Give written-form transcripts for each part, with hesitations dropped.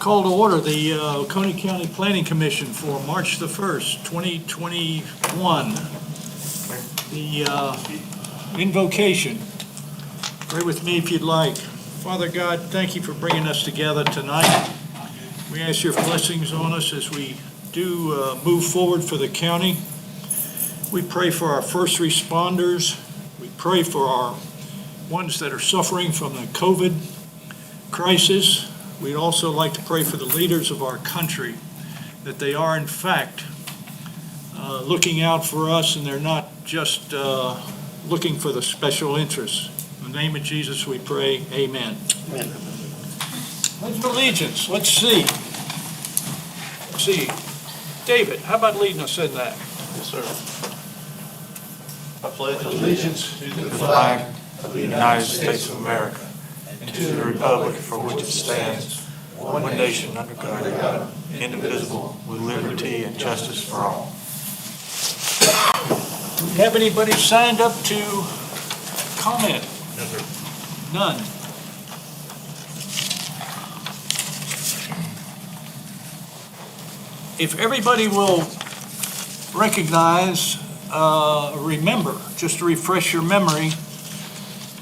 call to order the Oconee County Planning Commission for March the 1st, 2021. The Invocation. Pray with me if you'd like. Father God, thank you for bringing us together tonight. We ask your blessings on us as we do move forward for the county. We pray for our first responders. We pray for our ones that are suffering from the COVID crisis. We'd also like to pray for the leaders of our country, that they are in fact looking out for us and they're not just looking for the special interests. In the name of Jesus we pray, amen. Amen. Pledge of allegiance, let's see. David, how about leading us in that? Yes, sir. I pledge allegiance to the flag of the United States of America and to the republic for which it stands, one nation under God, indivisible, with liberty and justice for all. Do we have anybody signed up to comment? No, sir. None. If everybody will recognize, remember, just to refresh your memory,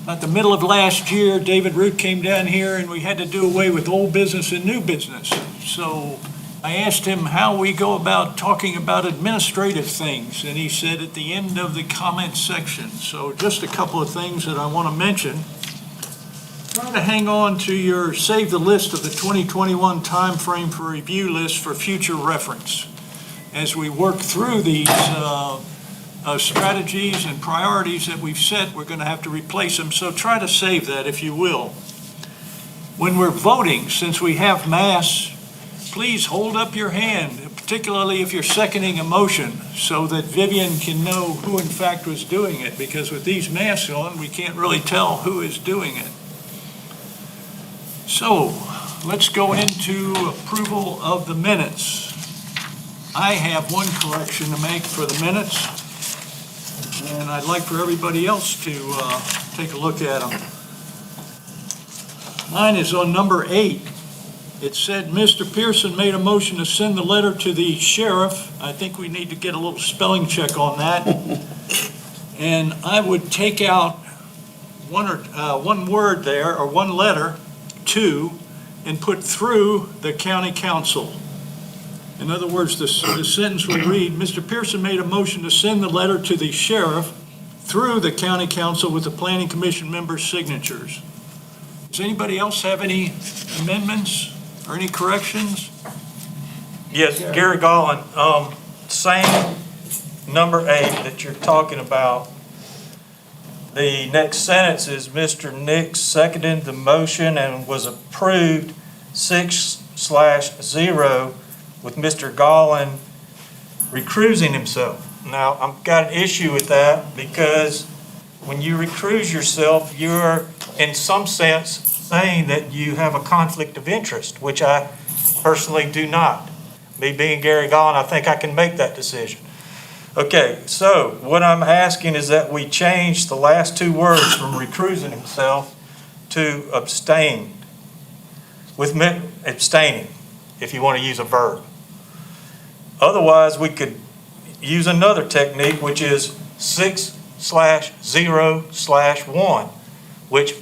at the middle of last year, David Root came down here and we had to do away with old business and new business. So I asked him how we go about talking about administrative things, and he said at the end of the comment section. So just a couple of things that I want to mention. Try to hang on to your save the list of the 2021 timeframe for review list for future reference. As we work through these strategies and priorities that we've set, we're going to have to replace them. So try to save that if you will. When we're voting, since we have mass, please hold up your hand, particularly if you're seconding a motion, so that Vivian can know who in fact was doing it, because with these masks on, we can't really tell who is doing it. So let's go into approval of the minutes. I have one correction to make for the minutes, and I'd like for everybody else to take a look at them. Mine is on number 8. It said Mr. Pearson made a motion to send the letter to the sheriff. I think we need to get a little spelling check on that. And I would take out one word there, or one letter, to, and put through the county council. In other words, the sentence would read, Mr. Pearson made a motion to send the letter to the sheriff through the county council with the planning commission members' signatures. Does anybody else have any amendments or any corrections? Yes, Gary Gollin, same number 8 that you're talking about. The next sentence is Mr. Nix seconded the motion and was approved 6/0 with Mr. Gollin recusing himself. Now, I've got an issue with that because when you recuse yourself, you're in some sense saying that you have a conflict of interest, which I personally do not. Me being Gary Gollin, I think I can make that decision. Okay, so what I'm asking is that we change the last 2 words from recusing himself to abstain, with abstaining, if you want to use a verb. Otherwise, we could use another technique, which is 6/0/1, which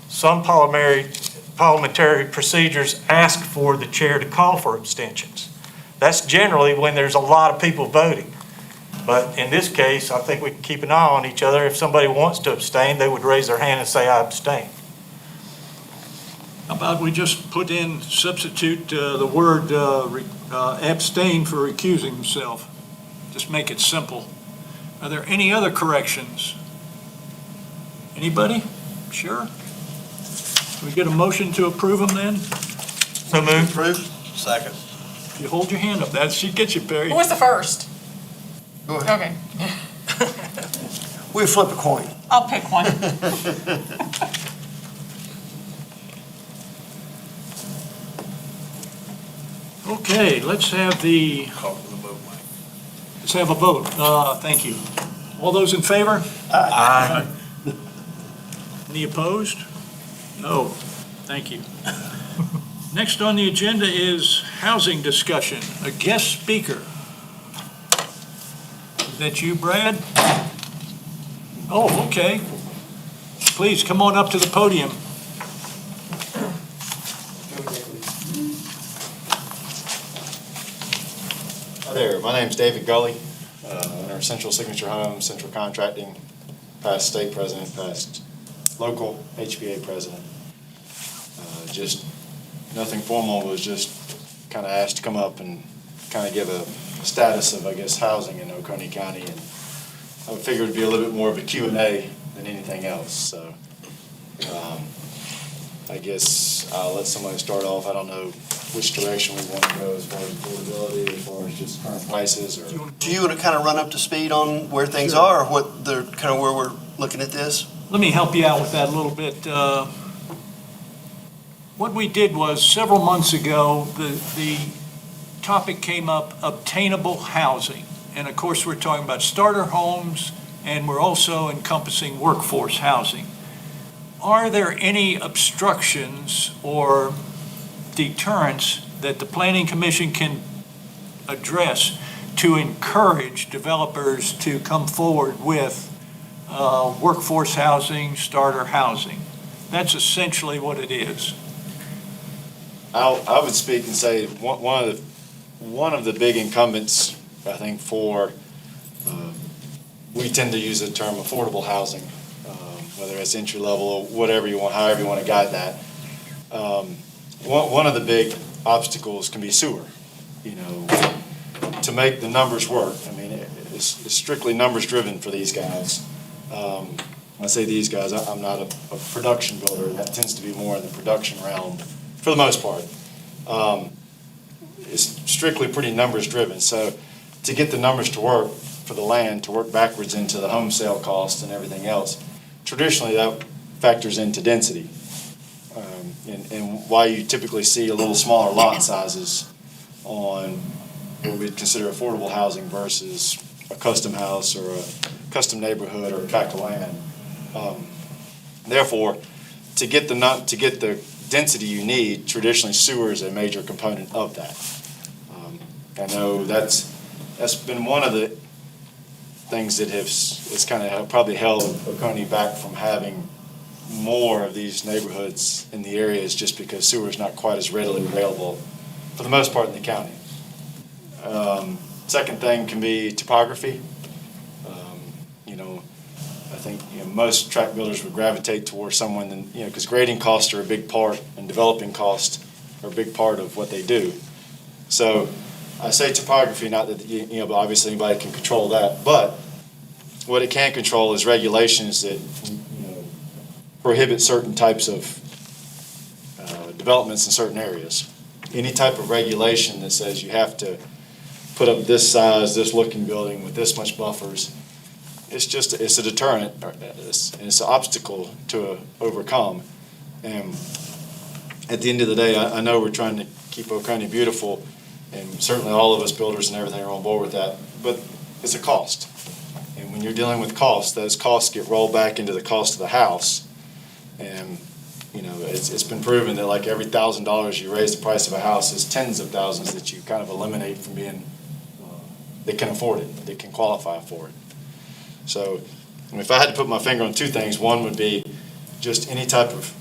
some parliamentary procedures ask for the chair to call for abstentions. That's generally when there's a lot of people voting. But in this case, I think we can keep an eye on each other. If somebody wants to abstain, they would raise their hand and say, I abstain. How about we just substitute the word abstain for recusing himself? Just make it simple. Are there any other corrections? Anybody? Sure? Can we get a motion to approve them then? So moved. Approved. Second. You hold your hand up. That should get you, Perry. Who was the first? Go ahead. Okay, We'll flip a coin. I'll pick one. Okay, let's have a vote. Thank you. All those in favor? Aye. Any opposed? No. Thank you. Next on the agenda is housing discussion. A guest speaker. Is that you, Brad? Oh, okay. Please come on up to the podium. Hi there, my name's David Gully, owner of Central Signature Homes, Central Contracting, past state president, past local HPA president. Just nothing formal, was just kind of asked to come up and kind of give a status of, I guess, housing in Oconee County. And I figured it'd be a little bit more of a Q&A than anything else. So I guess I'll let somebody start off. I don't know which direction we want to go as far as affordability, as far as just current prices, or. Do you want to kind of run up to speed on where things are, or what they're kind of where we're looking at this? Let me help you out with that a little bit. What we did was several months ago, the topic came up, obtainable housing. And of course, we're talking about starter homes, and we're also encompassing workforce housing. Are there any obstructions or deterrents that the Planning Commission can address to encourage developers to come forward with workforce housing, starter housing? That's essentially what it is. I would speak and say one of the big incumbents, I think, for we tend to use the term affordable housing, whether it's entry level or whatever you want, however you want to guide that. One of the big obstacles can be sewer. You know, to make the numbers work. I mean, it's strictly numbers driven for these guys. When I say these guys, I'm not a production builder. That tends to be more in the production realm for the most part. It's strictly pretty numbers driven. So to get the numbers to work for the land, to work backwards into the home sale cost and everything else, traditionally that factors into density. And why you typically see a little smaller lot sizes on what we'd consider affordable housing versus a custom house or a custom neighborhood or a tract of land. Therefore, to get the density you need, traditionally sewer is a major component of that. I know that's been one of the things that it's kind of probably held Oconee back from having more of these neighborhoods in the areas, just because sewer is not quite as readily available for the most part in the county. Second thing can be topography. I think most tract builders would gravitate towards someone, because grading costs are a big part, and developing costs are a big part of what they do. So I say topography, not that but obviously anybody can control that. But what it can control is regulations that prohibit certain types of developments in certain areas. Any type of regulation that says you have to put up this size, this looking building with this much buffers, it's a deterrent, and it's an obstacle to overcome. And at the end of the day, I know we're trying to keep Oconee beautiful, and certainly all of us builders and everything are on board with that, but it's a cost. And when you're dealing with costs, those costs get rolled back into the cost of the house. And it's been proven that like every $1,000 you raise the price of a house is tens of thousands that you kind of eliminate from being that can afford it, that can qualify for it. So if I had to put my finger on two things, one would be just any type of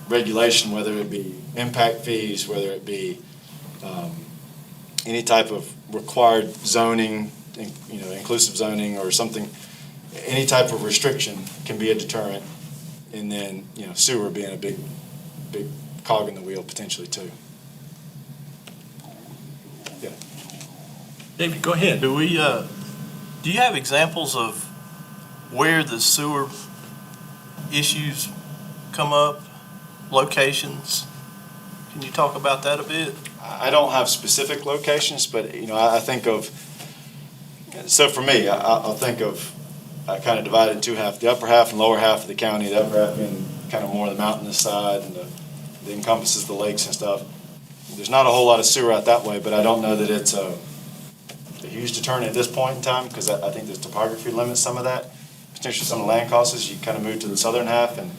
regulation, whether it be impact fees, whether it be any type of required zoning, inclusive zoning or something, any type of restriction can be a deterrent. And then, sewer being a big cog in the wheel potentially too. Yeah. David, go ahead. Do you have examples of where the sewer issues come up, locations? Can you talk about that a bit? I don't have specific locations, but I think of. So for me, I'll think of. I kind of divide it in two halves, the upper half and lower half of the county, the upper half being kind of more the mountainous side and that encompasses the lakes and stuff. There's not a whole lot of sewer out that way, but I don't know that it's a huge deterrent at this point in time, because I think the topography limits some of that. Potentially some of the land costs, you kind of move to the southern half, and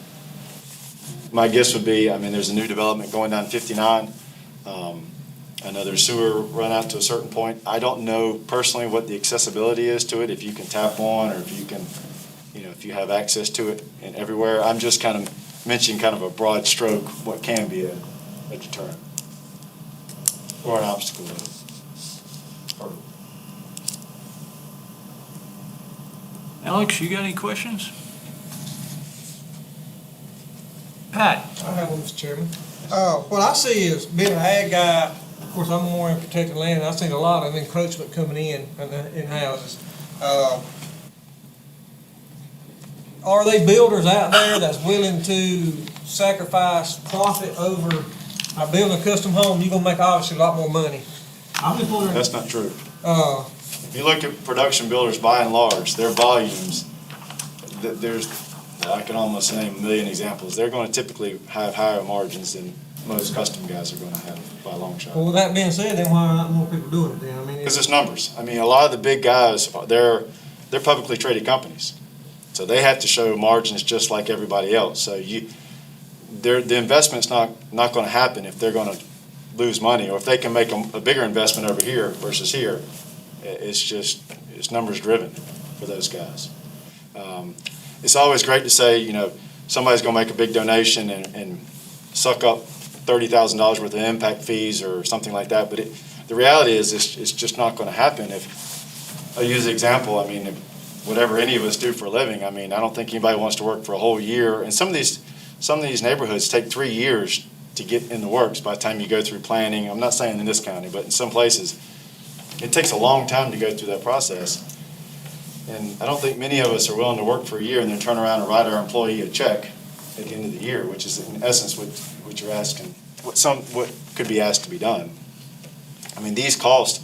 my guess would be, I mean, there's a new development going down 59. Another sewer run out to a certain point. I don't know personally what the accessibility is to it, if you can tap on or if you can, if you have access to it and everywhere. I'm just kind of mentioning kind of a broad stroke what can be a deterrent or an obstacle. Alex, you got any questions? Pat? I have one, Mr. Chairman. What I see is, being an ag guy, of course, I'm more in protected land, and I've seen a lot of encroachment coming in houses. Are they builders out there that's willing to sacrifice profit over, by building a custom home, you're gonna make obviously a lot more money? I'm just wondering. That's not true. If you look at production builders, by and large, their volumes, I can almost name a million examples. They're going to typically have higher margins than most custom guys are going to have by a long shot. Well, with that being said, then why are not more people doing it then? I mean, Because it's numbers. I mean, a lot of the big guys, they're publicly traded companies. So they have to show margins just like everybody else. So the investment's not going to happen if they're going to lose money, or if they can make a bigger investment over here versus here. It's numbers driven for those guys. It's always great to say, somebody's going to make a big donation and suck up $30,000 worth of impact fees or something like that. But the reality is it's just not going to happen. If I use the example, I mean, whatever any of us do for a living, I mean, I don't think anybody wants to work for a whole year. And some of these neighborhoods take 3 years to get in the works by the time you go through planning. I'm not saying in this county, but in some places, it takes a long time to go through that process. And I don't think many of us are willing to work for a year and then turn around and write our employee a check at the end of the year, which is in essence what you're asking, what could be asked to be done. I mean, these costs,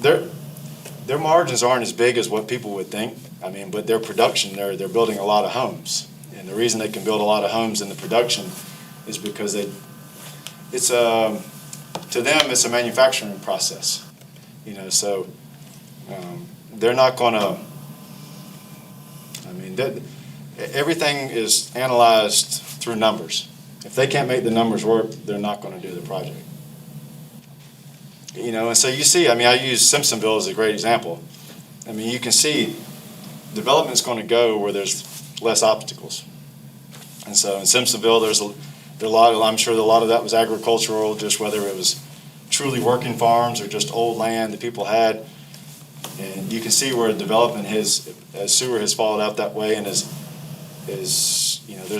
their margins aren't as big as what people would think. I mean, but their production, they're building a lot of homes. And the reason they can build a lot of homes in the production is because to them, it's a manufacturing process. So they're not going to, I mean, everything is analyzed through numbers. If they can't make the numbers work, they're not going to do the project. And so you see, I mean, I use Simpsonville as a great example. I mean, you can see development's going to go where there's less obstacles. And so in Simpsonville, I'm sure a lot of that was agricultural, just whether it was truly working farms or just old land that people had. And you can see where development as sewer has followed out that way, and there's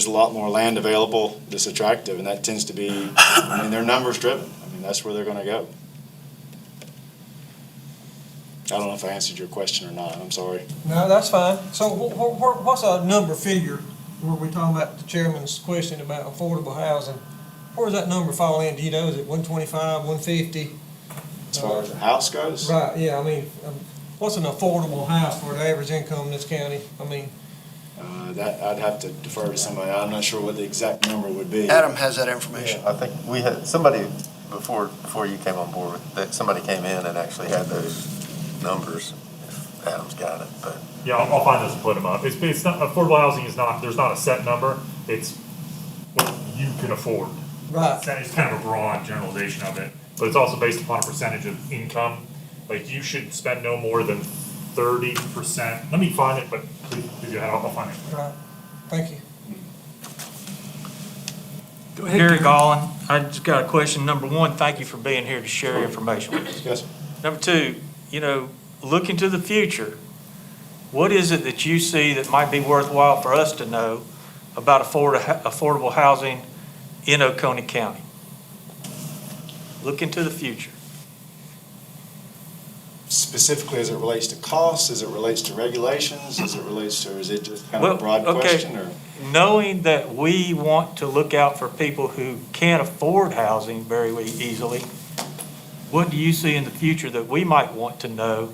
a lot more land available that's attractive, and that tends to be, I mean, they're numbers driven. I mean, that's where they're going to go. I don't know if I answered your question or not. I'm sorry. No, that's fine. So what's a number figure where we're talking about the chairman's question about affordable housing? Where does that number fall in? Do you know? Is it 125, 150? As far as the house goes? Right, yeah, I mean, what's an affordable house for the average income in this county? I mean, That I'd have to defer to somebody. I'm not sure what the exact number would be. Adam has that information. I think we had somebody before you came on board, that somebody came in and actually had those numbers. If Adam's got it, but yeah, I'll find those and put them up. It's not, affordable housing is not, there's not a set number. It's what you can afford. right. It's kind of a broad generalization of it, but it's also based upon a percentage of income. Like, you should spend no more than 30%. Let me find it, but please go ahead, I'll find it. Right, thank you. Go ahead, Gary Gary. Gollin, I just got a question. Number one, thank you for being here to share information with us. Yes, sir. Number two, looking to the future, what is it that you see that might be worthwhile for us to know about affordable housing in Oconee County? Look into the future. Specifically as it relates to costs, as it relates to regulations, as it relates to, or is it just kind of a broad question? Or Knowing that we want to look out for people who can't afford housing very easily, what do you see in the future that we might want to know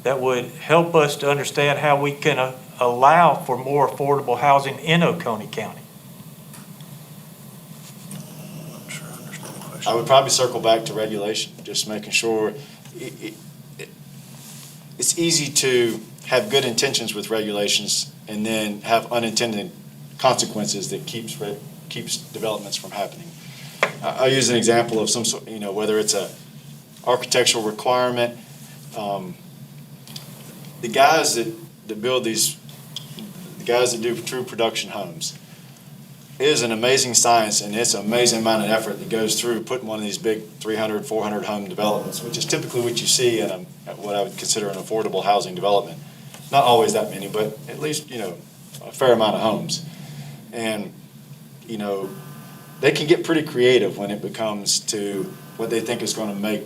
that would help us to understand how we can allow for more affordable housing in Oconee County? I'm sure I understand the question. I would probably circle back to regulation, just making sure it's easy to have good intentions with regulations and then have unintended consequences that keeps developments from happening. I'll use an example of some sort, whether it's a architectural requirement. The guys that build these, the guys that do true production homes, it is an amazing science, and it's an amazing amount of effort that goes through putting one of these big 300, 400 home developments, which is typically what you see in what I would consider an affordable housing development. Not always that many, but at least, a fair amount of homes. And, they can get pretty creative when it comes to what they think is going to make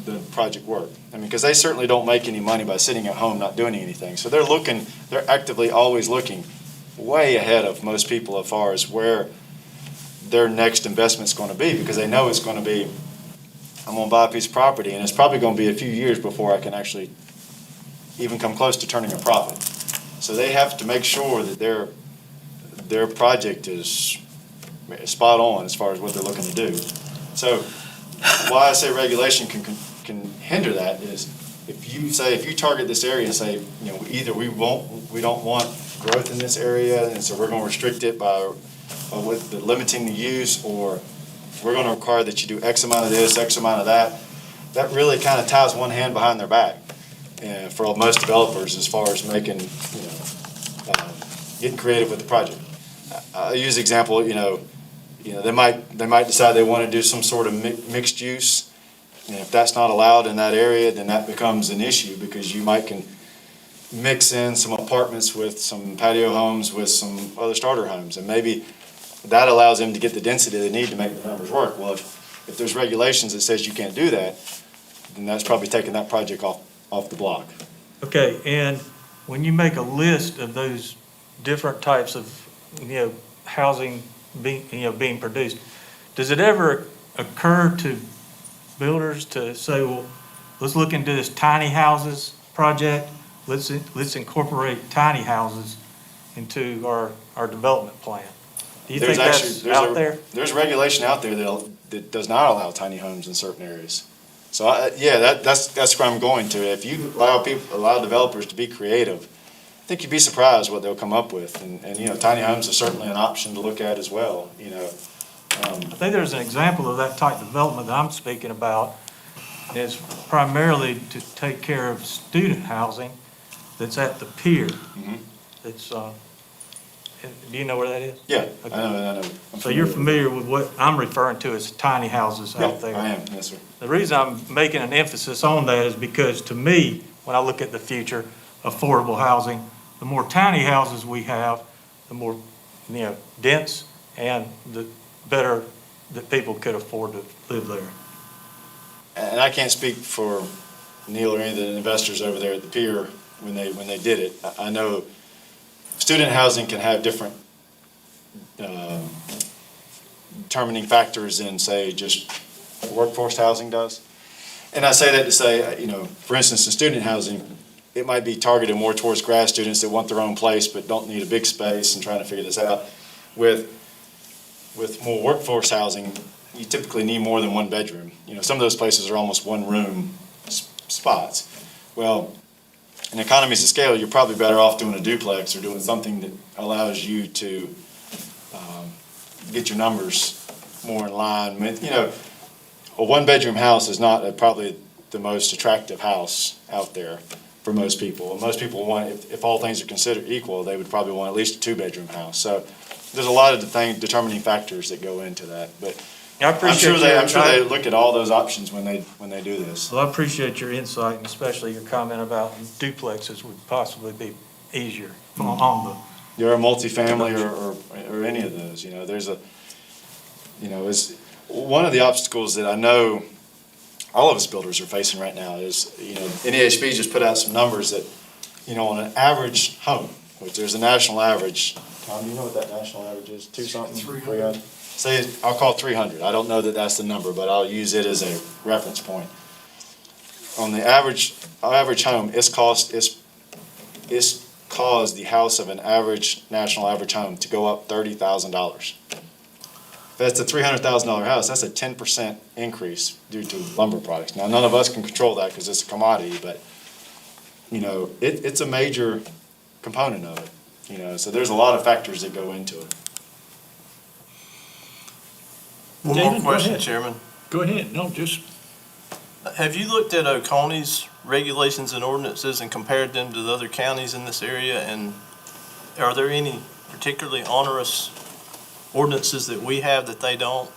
the project work. Because they certainly don't make any money by sitting at home not doing anything. So they're actively always looking way ahead of most people as far as where their next investment's going to be, because they know it's going to be, I'm going to buy a piece of property, and it's probably going to be a few years before I can actually even come close to turning a profit. So they have to make sure that their project is spot on as far as what they're looking to do. So why I say regulation can hinder that is if you target this area and say, either we don't want growth in this area, and so we're going to restrict it by with limiting the use, or we're going to require that you do X amount of this, X amount of that. That really kind of ties one hand behind their back for most developers as far as making, getting creative with the project. I'll use the example, they might decide they want to do some sort of mixed use, and if that's not allowed in that area, then that becomes an issue, because you can mix in some apartments with some patio homes with some other starter homes, and maybe that allows them to get the density they need to make the numbers work. Well, if there's regulations that says you can't do that, then that's probably taking that project off the block. Okay, and when you make a list of those different types of, housing being produced, does it ever occur to builders to say, well, let's look into this tiny houses project, let's incorporate tiny houses into our development plan? Do you think that's out there? There's regulation out there that does not allow tiny homes in certain areas. So that's where I'm going to. If you allow developers to be creative, I think you'd be surprised what they'll come up with. And tiny homes are certainly an option to look at as well. I think there's an example of that type of development that I'm speaking about. It's primarily to take care of student housing that's at the pier. Mhm. It's, do you know where that is? Yeah, Okay. I know. So you're familiar with what I'm referring to as tiny houses out there? I am, yes, sir. The reason I'm making an emphasis on that is because, to me, when I look at the future, affordable housing, the more tiny houses we have, the more, dense, and the better that people could afford to live there. And I can't speak for Neil or any of the investors over there at the pier when they did it. I know student housing can have different determining factors in, say, just workforce housing does. And I say that to say, for instance, in student housing, it might be targeted more towards grad students that want their own place but don't need a big space and trying to figure this out. With more workforce housing, you typically need more than one bedroom. Some of those places are almost one room spots. Well, in economies of scale, you're probably better off doing a duplex or doing something that allows you to get your numbers more in line with, a one-bedroom house is not probably the most attractive house out there for most people. And most people want, if all things are considered equal, they would probably want at least a two-bedroom house. So there's a lot of determining factors that go into that. But I'm sure they look at all those options when they do this. Well, I appreciate your insight, and especially your comment about duplexes would possibly be easier on the. You're a multifamily or any of those, there's is one of the obstacles that I know all of us builders are facing right now is, NAHB just put out some numbers that, on an average home, which there's a national average. Tom, do you know what that national average is? 300. Say, I'll call it 300. I don't know that that's the number, but I'll use it as a reference point. On the average home, it's caused the house of an national average home to go up $30,000. If that's a $300,000 house, that's a 10% increase due to lumber products. Now, none of us can control that because it's a commodity, but, it's a major component of it. so there's a lot of factors that go into it. One David, more go question, ahead. Chairman. Go ahead, no, just, Have you looked at Oconee's regulations and ordinances and compared them to the other counties in this area? And are there any particularly onerous ordinances that we have that they don't?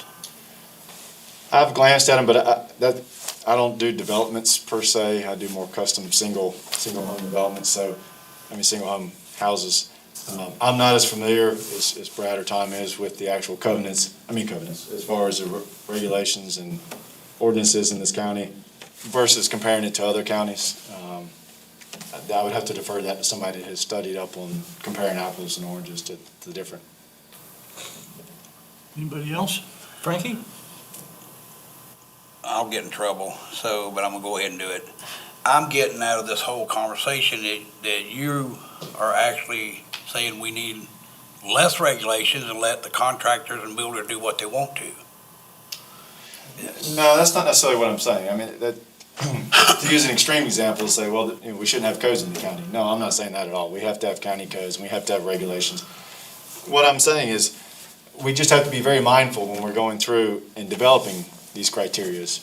I've glanced at them, but I don't do developments per se. I do more custom single home developments, single home houses. I'm not as familiar as Brad or Tom is with the actual covenants, as far as the regulations and ordinances in this county versus comparing it to other counties. I would have to defer that to somebody that has studied up on comparing apples and oranges to the different. anybody else? Frankie? I'll get in trouble, but I'm gonna go ahead and do it. I'm getting out of this whole conversation that you are actually saying we need less regulations and let the contractors and builders do what they want to. No, that's not necessarily what I'm saying. To use an extreme example, say, well, we shouldn't have codes in the county. No, I'm not saying that at all. We have to have county codes and we have to have regulations. What I'm saying is, we just have to be very mindful when we're going through and developing these criterias,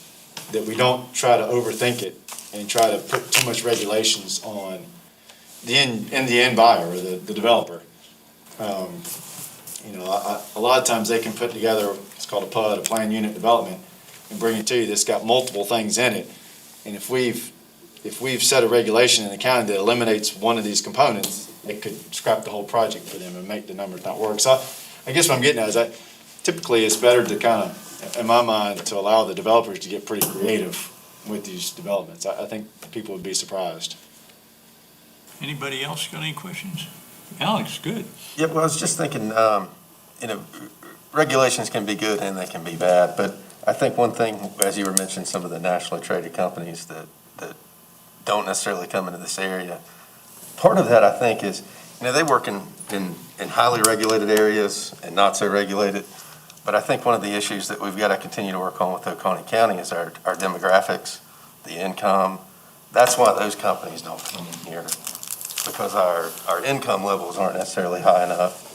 that we don't try to overthink it and try to put too much regulations on the end buyer or the developer. A lot of times they can put together, it's called a PUD, a planned unit development, and bring it to you that's got multiple things in it. And if we've set a regulation in the county that eliminates one of these components, it could scrap the whole project for them and make the numbers not work. So I guess what I'm getting at is that typically it's better to kind of, in my mind, to allow the developers to get pretty creative with these developments. I think people would be surprised. Anybody else got any questions? Alex, good. Yeah, well, I was just thinking, regulations can be good and they can be bad, but I think one thing, as you were mentioning, some of the nationally traded companies that don't necessarily come into this area, part of that, I think, is, they work in highly regulated areas and not so regulated, but I think one of the issues that we've got to continue to work on with Oconee County is our demographics, the income. That's why those companies don't come in here, because our income levels aren't necessarily high enough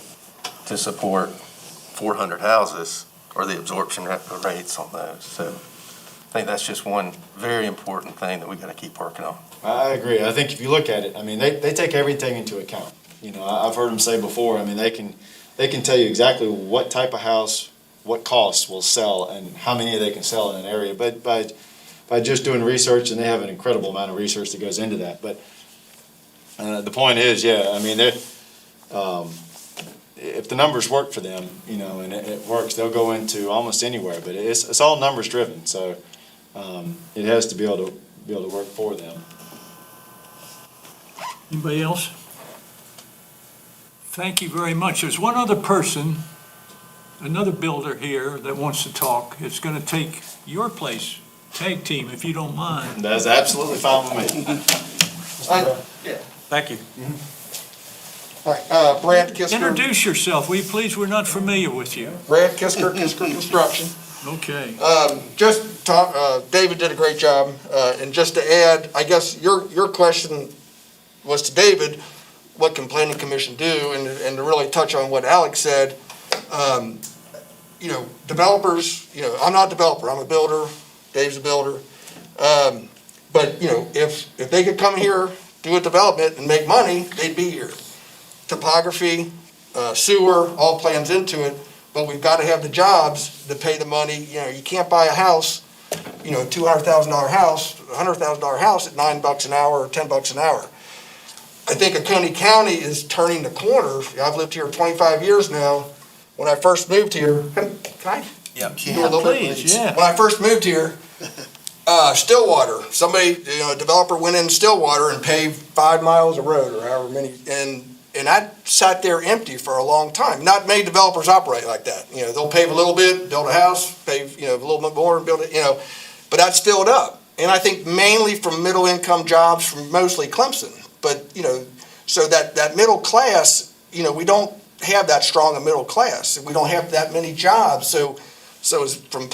to support 400 houses or the absorption rates on those. So I think that's just one very important thing that we've got to keep working on. I agree. I think if you look at it, they take everything into account. I've heard them say before, they can tell you exactly what type of house, what costs will sell, and how many they can sell in an area. But by just doing research, and they have an incredible amount of research that goes into that. But the point is, if the numbers work for them, and it works, they'll go into almost anywhere. But it's all numbers driven, so it has to be able to work for them. Anybody else? Thank you very much. There's one other person, another builder here that wants to talk. It's going to take your place, tag team, if you don't mind. That's absolutely fine with me. Thank you. All right, Brad Kisker. Introduce yourself, will you please? We're not familiar with you. Brad Kisker, Kisker Construction. Okay. David did a great job, and just to add, I guess your question was to David, what can planning commission do, and to really touch on what Alex said, developers, I'm not a developer, I'm a builder, Dave's a builder, but if they could come here, do a development and make money, they'd be here. Topography, sewer, all plans into it, but we've got to have the jobs to pay the money. You can't buy a house, $200,000 house, $100,000 house at $9 an hour or $10 an hour. I think Oconee County is turning the corner. I've lived here 25 years now. When I first moved here, can I? Yeah. Do a little bit? Please, yeah. When I first moved here, Stillwater, somebody, a developer went in Stillwater and paved 5 miles of road or however many, and I sat there empty for a long time. Not many developers operate like that. They'll pave a little bit, build a house, pave, a little bit more and build it, but that's filled up. And I think mainly from middle income jobs from mostly Clemson. But, so that middle class, we don't have that strong a middle class. We don't have that many jobs. So from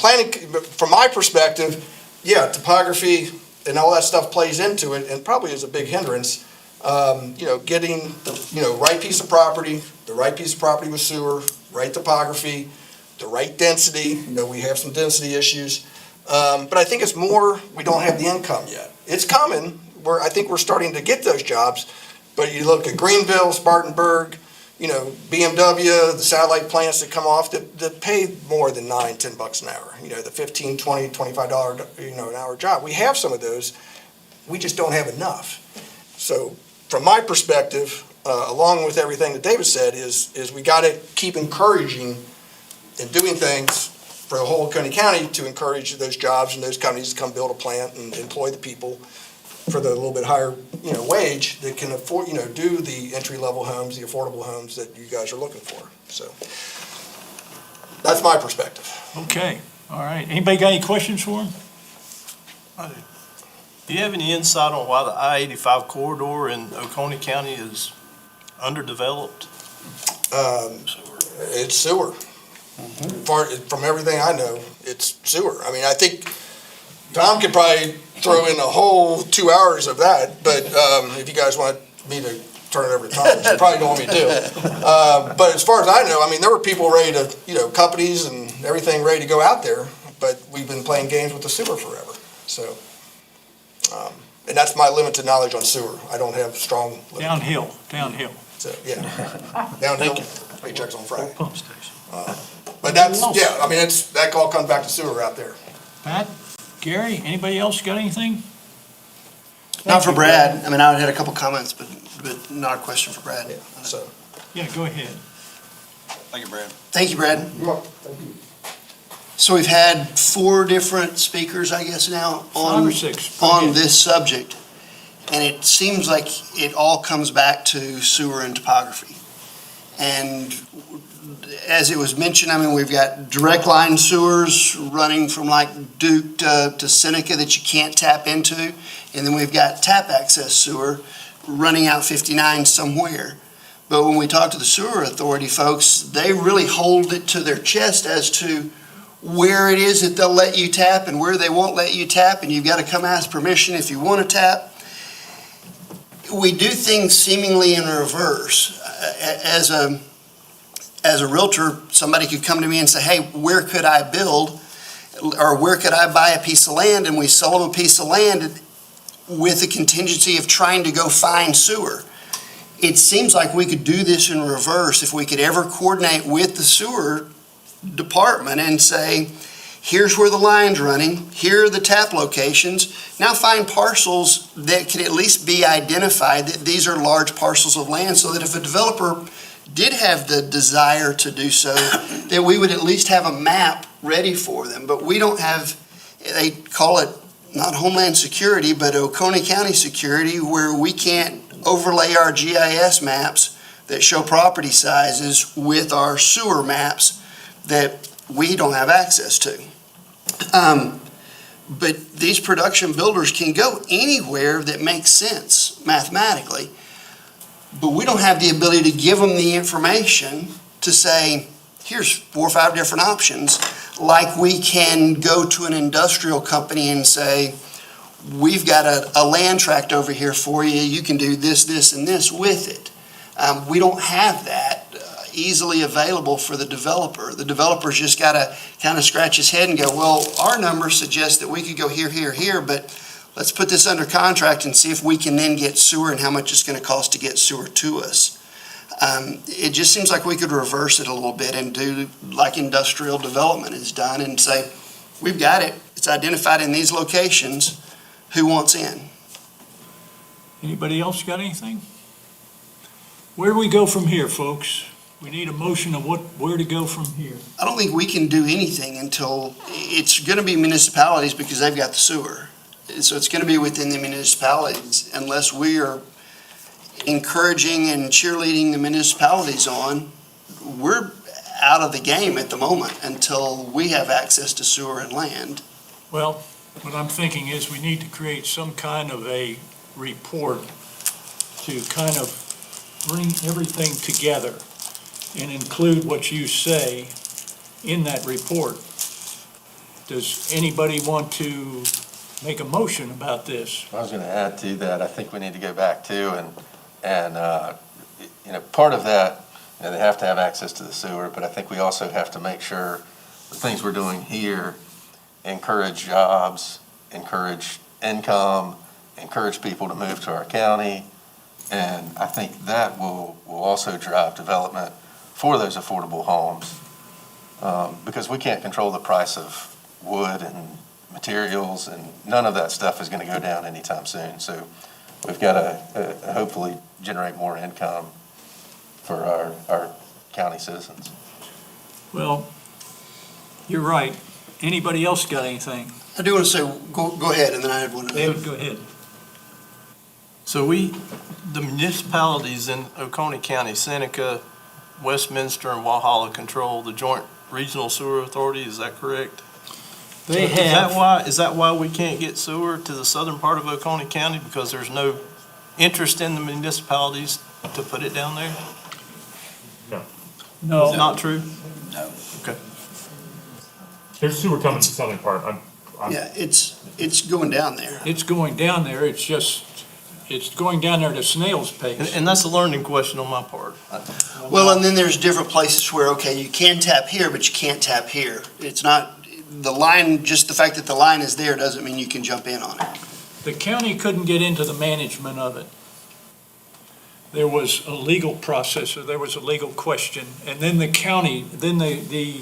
my perspective, yeah, topography and all that stuff plays into it and probably is a big hindrance. Getting the, right piece of property, the right piece of property with sewer, right topography, the right density. We have some density issues. But I think it's more, we don't have the income yet. It's coming. I think we're starting to get those jobs. But you look at Greenville, Spartanburg, BMW, the satellite plants that come off that pay more than $9-10 an hour. The $15, $20, $25 an hour job. We have some of those. We just don't have enough. So from my perspective, along with everything that David said, is we got to keep encouraging and doing things for the whole Oconee County to encourage those jobs and those companies to come build a plant and employ the people for the little bit higher, wage that can afford, do the entry-level homes, the affordable homes that you guys are looking for. So that's my perspective. Okay, all right. Anybody got any questions for him? I do. Do you have any insight on why the I-85 corridor in Oconee County is underdeveloped? It's sewer. From everything I know, it's sewer. I think Tom could probably throw in a whole 2 hours of that, but if you guys want me to turn it over to Tom, which you probably don't want me to do. But as far as I know, there were people ready to, companies and everything ready to go out there, but we've been playing games with the sewer forever. So, and that's my limited knowledge on sewer. I don't have strong. Downhill. So, yeah. Downhill, paychecks on Friday. Pump station. But that's, that all comes back to sewer out there. Pat, Gary, anybody else got anything? Not for Brad. I had a couple comments, but not a question for Brad. So. Yeah, go ahead. Thank you, Brad. Thank you, Brad. You're welcome. Thank you. So we've had 4 different speakers, I guess, now 5 or 6. on this subject. And it seems like it all comes back to sewer and topography. And as it was mentioned, we've got direct line sewers running from like Duke to Seneca that you can't tap into. And then we've got tap access sewer running out 59 somewhere. But when we talk to the sewer authority folks, they really hold it to their chest as to where it is that they'll let you tap and where they won't let you tap. And you've got to come ask permission if you want to tap. We do things seemingly in reverse. As a realtor, somebody could come to me and say, hey, where could I build? Or where could I buy a piece of land? And we sold them a piece of land with the contingency of trying to go find sewer. It seems like we could do this in reverse if we could ever coordinate with the sewer department and say, here's where the line's running, here are the tap locations. Now find parcels that could at least be identified that these are large parcels of land so that if a developer did have the desire to do so, that we would at least have a map ready for them. But we don't have, they call it not Homeland Security, but Oconee County Security, where we can't overlay our GIS maps that show property sizes with our sewer maps that we don't have access to. But these production builders can go anywhere that makes sense mathematically. But we don't have the ability to give them the information to say, here's 4 or 5 different options, like we can go to an industrial company and say, we've got a land tract over here for you, you can do this, this, and this with it. We don't have that easily available for the developer. The developer's just got to kind of scratch his head and go, well, our numbers suggest that we could go here, here, here, but let's put this under contract and see if we can then get sewer and how much it's going to cost to get sewer to us. It just seems like we could reverse it a little bit and do like industrial development is done and say, we've got it, it's identified in these locations, who wants in? Anybody else got anything? Where do we go from here, folks? We need a motion of where to go from here. I don't think we can do anything until it's going to be municipalities because they've got the sewer. So it's going to be within the municipalities unless we are encouraging and cheerleading the municipalities on. We're out of the game at the moment until we have access to sewer and land. Well, what I'm thinking is we need to create some kind of a report to kind of bring everything together and include what you say in that report. Does anybody want to make a motion about this? I was going to add to that, I think we need to go back to and And, part of that, they have to have access to the sewer, but I think we also have to make sure the things we're doing here encourage jobs, encourage income, encourage people to move to our county. And I think that will also drive development for those affordable homes. Because we can't control the price of wood and materials, and none of that stuff is going to go down anytime soon. So we've got to hopefully generate more income for our county citizens. Well, you're right. Anybody else got anything? I do want to say, go ahead, and then I had one. David, go ahead. So the municipalities in Oconee County, Seneca, Westminster, and Walhalla control the Joint Regional Sewer Authority, is that correct? They Is that why we can't get sewer to the southern part of Oconee County? Because there's no interest in the municipalities to put it down there? Is No, it not true? No. Okay. There's sewer coming to the southern part. Yeah, it's going down there. it's going down there. It's just, it's going down there at a snail's pace. And that's a learning question on my part. Well, and then there's different places where, okay, you can tap here, but you can't tap here. It's not, the line, just the fact that the line is there doesn't mean you can jump in on it. The county couldn't get into the management of it. There was a legal process, or there was a legal question, and then the county, then the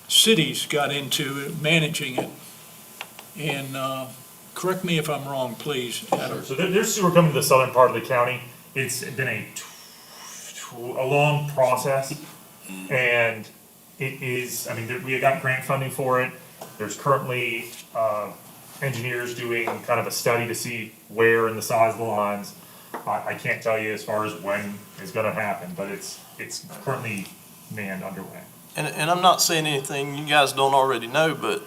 cities got into managing it. And correct me if I'm wrong, please, Adam. So there's sewer coming to the southern part of the county. It's been a long process, and it is, we got grant funding for it. There's currently engineers doing kind of a study to see where and the size of the lines. I can't tell you as far as when it's gonna happen, but it's currently underway. And I'm not saying anything you guys don't already know, but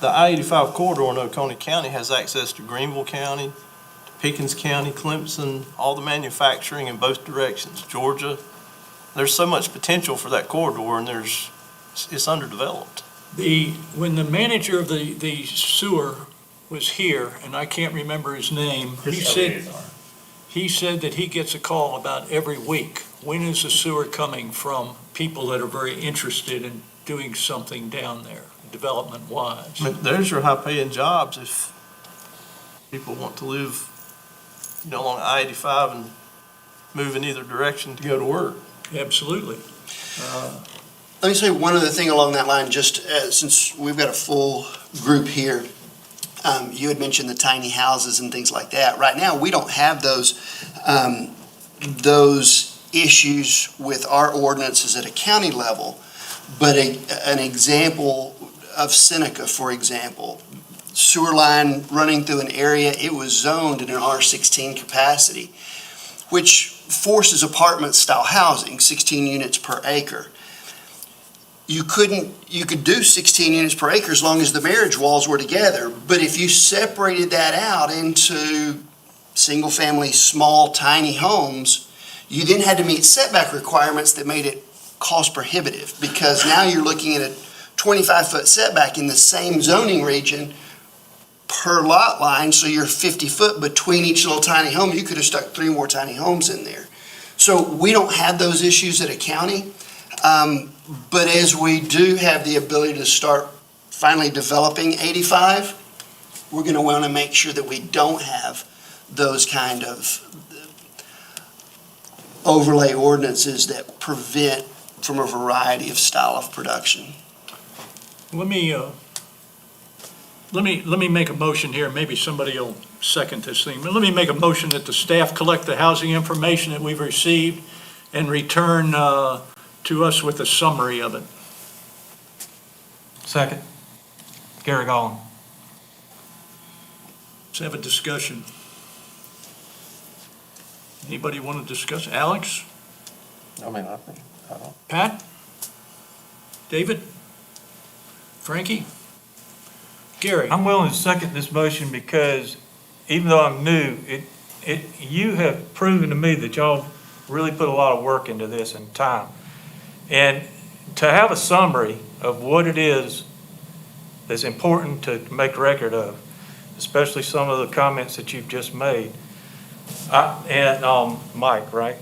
the I-85 corridor in Oconee County has access to Greenville County, to Pickens County, Clemson, all the manufacturing in both directions, Georgia. There's so much potential for that corridor, and it's underdeveloped. When the manager of the sewer was here, and I can't remember his name, he said that he gets a call about every week. When is the sewer coming from people that are very interested in doing something down there, development-wise? There's your high-paying jobs if people want to live, along I-85 and move in either direction to go to work. Absolutely. Let me say one other thing along that line, just since we've got a full group here. You had mentioned the tiny houses and things like that. Right now, we don't have those issues with our ordinances at a county level. But an example of Seneca, for example, sewer line running through an area, it was zoned in an R16 capacity, which forces apartment-style housing, 16 units per acre. You could do 16 units per acre as long as the marriage walls were together. But if you separated that out into single-family, small, tiny homes, you then had to meet setback requirements that made it cost prohibitive, because now you're looking at a 25-foot setback in the same zoning region per lot line, so you're 50 foot between each little tiny home. You could have stuck 3 more tiny homes in there. So we don't have those issues at a county. But as we do have the ability to start finally developing 85, we're going to want to make sure that we don't have those kind of overlay ordinances that prevent from a variety of style of production. Let me make a motion here. Maybe somebody will second this thing. But let me make a motion that the staff collect the housing information that we've received and return to us with a summary of it. Second. Gary Gollin. Let's have a discussion. Anybody want to discuss? Alex? I don't. Pat? David? Frankie? Gary? I'm willing to second this motion because even though I'm new, you have proven to me that y'all really put a lot of work into this and time. And to have a summary of what it is that's important to make record of, especially some of the comments that you've just made. Mike, right?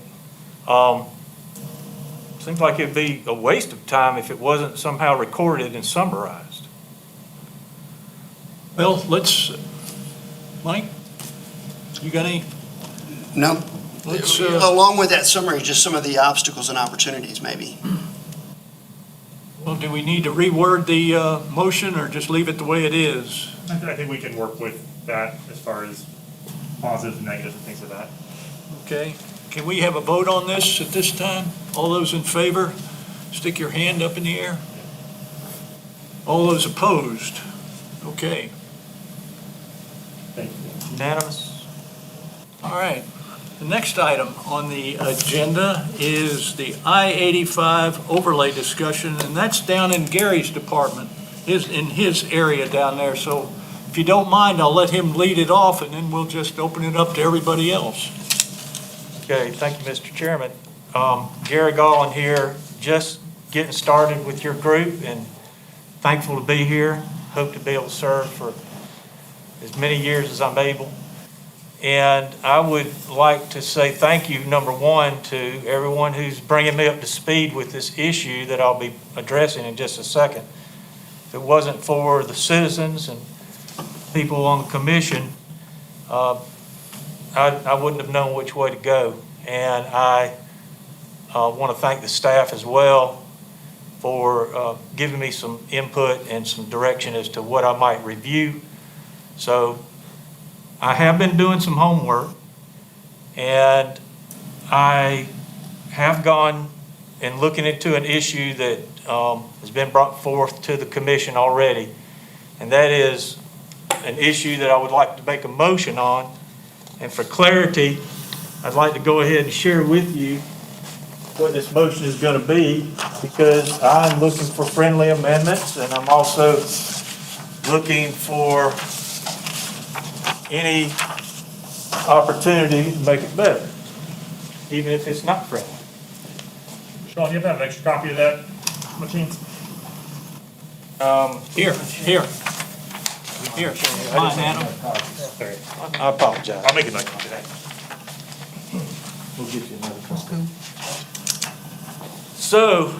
Seems like it'd be a waste of time if it wasn't somehow recorded and summarized. Well, Mike, you got any? No, Let's, along with that summary, just some of the obstacles and opportunities maybe. Well, do we need to reword the motion or just leave it the way it is? I think we can work with that as far as positives and negatives and things like that. Okay, can we have a vote on this at this time? All those in favor, stick your hand up in the air. All those opposed? Okay, Thank you. Unanimous? all right. The next item on the agenda is the I-85 overlay discussion, and that's down in Gary's department, in his area down there. So if you don't mind, I'll let him lead it off, and then we'll just open it up to everybody else. Okay, thank you, Mr. Chairman. Gary Gallen here, just getting started with your group and thankful to be here. Hope to be able to serve for as many years as I'm able. And I would like to say thank you, number one, to everyone who's bringing me up to speed with this issue that I'll be addressing in just a second. If it wasn't for the citizens and people on the commission, I wouldn't have known which way to go. And I want to thank the staff as well for giving me some input and some direction as to what I might review. So I have been doing some homework, and I have gone and looking into an issue that has been brought forth to the commission already, and that is an issue that I would like to make a motion on. And for clarity, I'd like to go ahead and share with you what this motion is going to be, because I'm looking for friendly amendments, and I'm also looking for any opportunity to make it better, even if it's not friendly. Sean, you have an extra copy of that machine? Here. Come on, Adam. Sorry. I apologize. I'll make it like today. We'll get you another copy. So,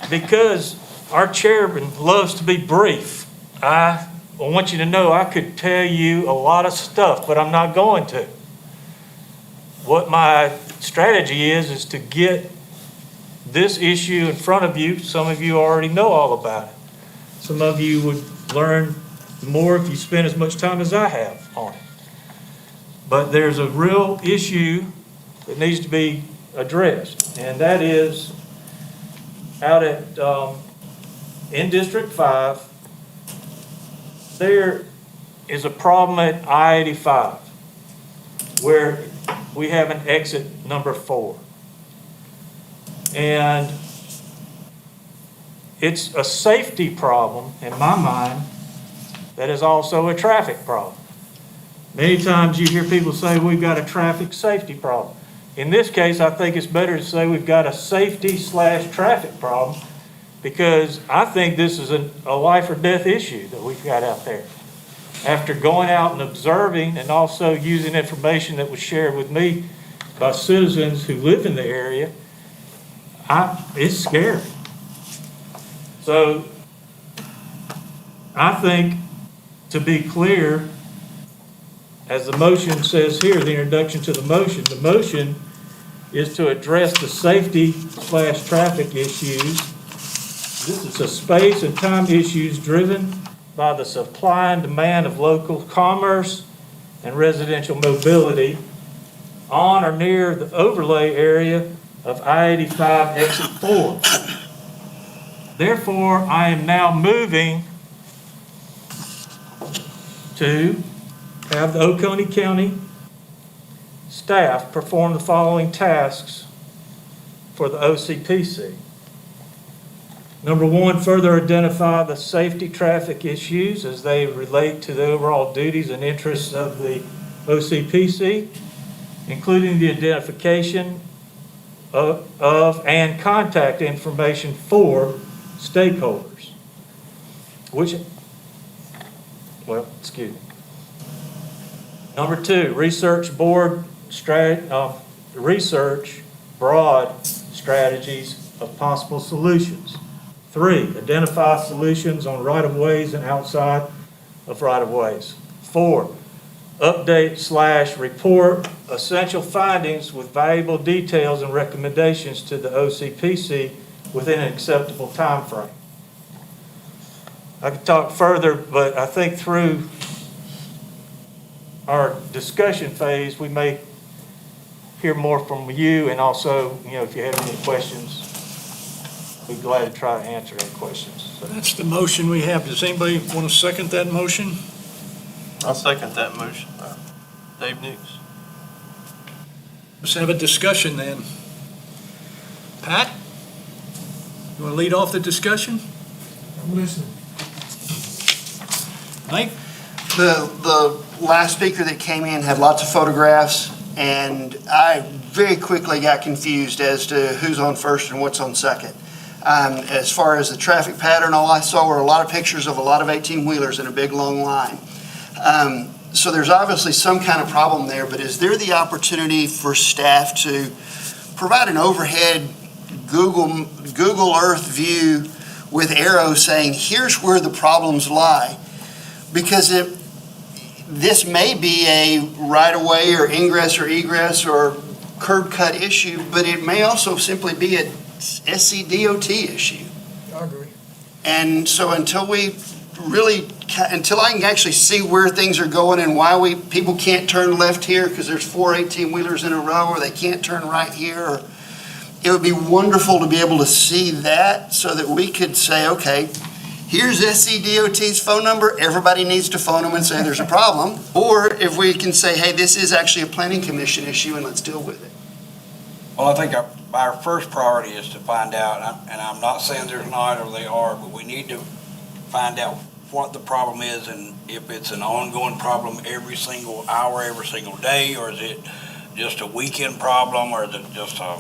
because our chairman loves to be brief, I want you to know I could tell you a lot of stuff, but I'm not going to. What my strategy is to get this issue in front of you. Some of you already know all about it. Some of you would learn more if you spend as much time as I have on it. But there's a real issue that needs to be addressed, and that is out at in District 5, there is a problem at I-85 where we have an exit number 4. And it's a safety problem in my mind that is also a traffic problem. Many times you hear people say we've got a traffic safety problem. In this case, I think it's better to say we've got a safety/traffic problem, because I think this is a life or death issue that we've got out there. After going out and observing and also using information that was shared with me by citizens who live in the area, it's scary. So I think, to be clear, as the motion says here, the introduction to the motion is to address the safety/traffic issues. This is a space and time issues driven by the supply and demand of local commerce and residential mobility on or near the overlay area of I-85 exit 4. Therefore, I am now moving to have the Oconee County staff perform the following tasks for the OCPC. Number 1, further identify the safety traffic issues as they relate to the overall duties and interests of the OCPC, including the identification of and contact information for stakeholders, excuse me. Number 2, research broad strategies of possible solutions. 3, identify solutions on right-of-ways and outside of right-of-ways. 4, update/report essential findings with valuable details and recommendations to the OCPC within an acceptable time frame. I could talk further, but I think through our discussion phase, we may hear more from you, and also, if you have any questions, we'd be glad to try to answer any questions. So, That's the motion we have. Does anybody want to second that motion? I'll second that motion. Dave Nix. Let's have a discussion then. Pat? You want to lead off the discussion? I'm listening. Mike? The last speaker that came in had lots of photographs, and I very quickly got confused as to who's on first and what's on second. As far as the traffic pattern, all I saw were a lot of pictures of a lot of 18-wheelers in a big, long line. So there's obviously some kind of problem there, but is there the opportunity for staff to provide an overhead Google Earth view with arrows saying, here's where the problems lie? Because this may be a right-of-way or ingress or egress or curb cut issue, but it may also simply be a SCDOT issue. I agree. And so until I can actually see where things are going and why people can't turn left here because there's 4 18-wheelers in a row, or they can't turn right here, or it would be wonderful to be able to see that so that we could say, okay, here's SCDOT's phone number, everybody needs to phone them and say there's a problem. Or if we can say, hey, this is actually a planning commission issue and let's deal with it. Well, I think our first priority is to find out, and I'm not saying there's not or they are, but we need to find out what the problem is and if it's an ongoing problem every single hour, every single day, or is it just a weekend problem, or is it just a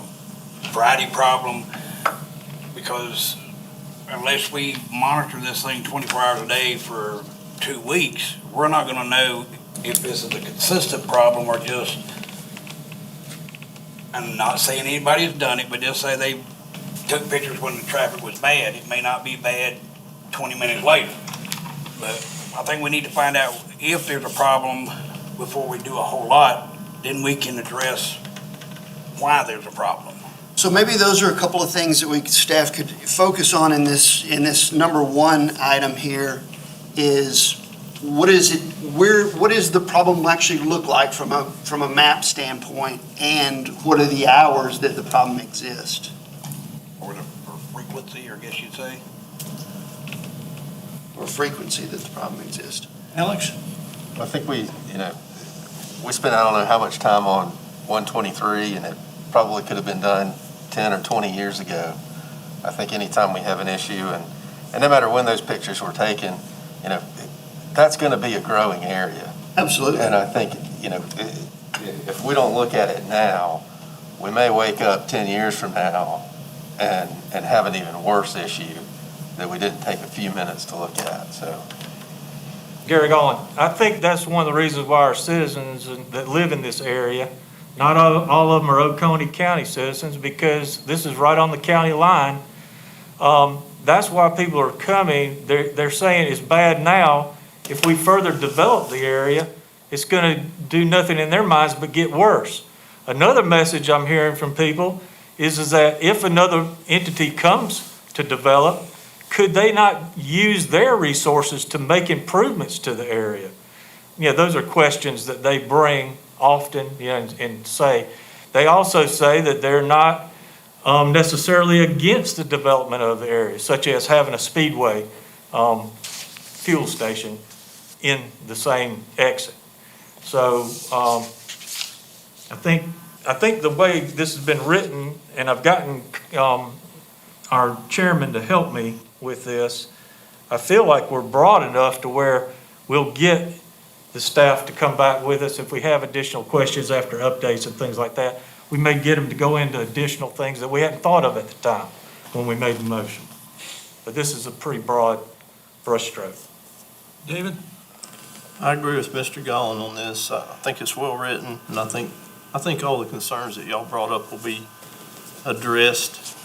Friday problem? Because unless we monitor this thing 24 hours a day for 2 weeks, we're not going to know if this is a consistent problem or just, I'm not saying anybody's done it, but just say they took pictures when the traffic was bad. It may not be bad 20 minutes later. But I think we need to find out if there's a problem before we do a whole lot, then we can address why there's a problem. So maybe those are a couple of things that staff could focus on in this number 1 item here is what does the problem actually look like from a map standpoint, and what are the hours that the problem exists? Or the frequency, or I guess you'd say. Or frequency that the problem exists. Alex? I think we spent, I don't know how much time on 123, and it probably could have been done 10 or 20 years ago. I think anytime we have an issue, and no matter when those pictures were taken, that's going to be a growing area. Absolutely. And I think, if we don't look at it now, we may wake up 10 years from now and have an even worse issue that we didn't take a few minutes to look at. So, Gary Golan, I think that's one of the reasons why our citizens that live in this area, not all of them are Oconee County citizens, because this is right on the county line. That's why people are coming. They're saying it's bad now. If we further develop the area, it's going to do nothing in their minds but get worse. Another message I'm hearing from people is that if another entity comes to develop, could they not use their resources to make improvements to the area? Those are questions that they bring often, and say. They also say that they're not necessarily against the development of the area, such as having a speedway fuel station in the same exit. So I think the way this has been written, and I've gotten our chairman to help me with this, I feel like we're broad enough to where we'll get the staff to come back with us if we have additional questions after updates and things like that. We may get them to go into additional things that we hadn't thought of at the time when we made the motion. But this is a pretty broad brushstroke. David? I agree with Mr. Gallen on this. I think it's well-written, and I think all the concerns that y'all brought up will be addressed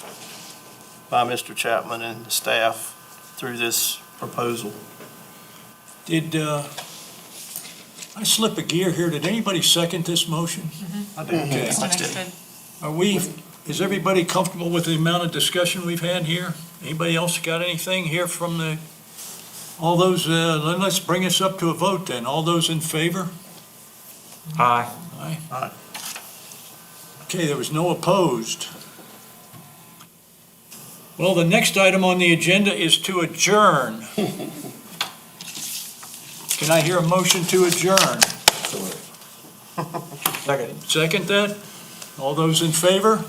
by Mr. Chapman and the staff through this proposal. Did, I slip a gear here? Did anybody second this motion? I do. Okay. Are we, is everybody comfortable with the amount of discussion we've had here? Anybody else got anything here from all those, then let's bring us up to a vote then. All those in favor? Aye. Aye. Aye. Okay, there was no opposed. Well, the next item on the agenda is to adjourn. Can I hear a motion to adjourn? Second. Second that? All those in favor?